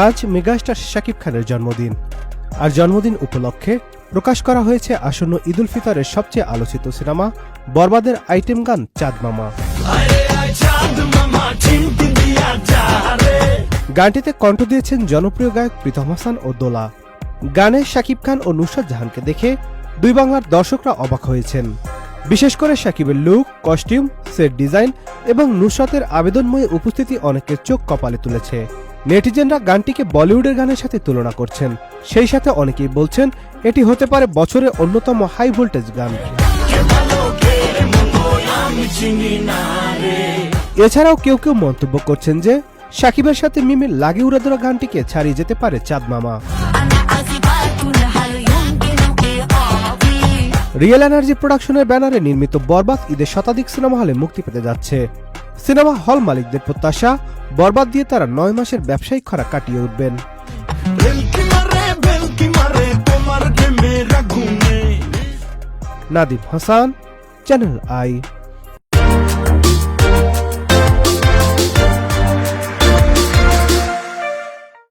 আজ মেগাস্টার শাকিব খানের জন্মদিন, আর জন্মদিন উপলক্ষে প্রকাশ করা হয়েছে আসন্ন ঈদ উল ফিতরের সবচেয়ে আলোচিত সিনেমা বরবাদের আইটেম গান চাঁদ মামা। গানটিতে কণ্ঠ দিয়েছেন জনপ্রিয় গায়ক প্রীতম হাসান ও দোলা। গানে শাকিব খান ও নুসরাত জাহানকে দেখে দুই বাংলার দর্শকরা অবাক হয়েছেন। বিশেষ করে শাকিবের লুক, কস্টিউম, সেট ডিজাইন এবং নুসরাতের আবেদনময়ী উপস্থিতি অনেকের চোখ কপালে তুলেছে। নেটিজেনরা গানটিকে বলিউডের গানের সাথে তুলনা করছেন, সেই সাথে অনেকেই বলছেন এটি হতে পারে বছরের অন্যতম হাই ভোল্টেজ গান। এছাড়াও কেউ কেউ মন্তব্য করছেন যে শাকিবের সাথে মিমির লাগে উড়ে দেওয়া গানটিকে ছাড়িয়ে যেতে পারে চাঁদ মামা। রিয়েল এনার্জি প্রোডাকশনের ব্যানারে নির্মিত বরবাদ ঈদের শতাধিক সিনেমা হলে মুক্তি পেতে যাচ্ছে। সিনেমা হল মালিকদের প্রত্যাশা, বরবাদ দিয়ে তারা 9 মাসের ব্যবসায়িক খরা কাটিয়ে উঠবেন। Nadim Hasan, Channel I.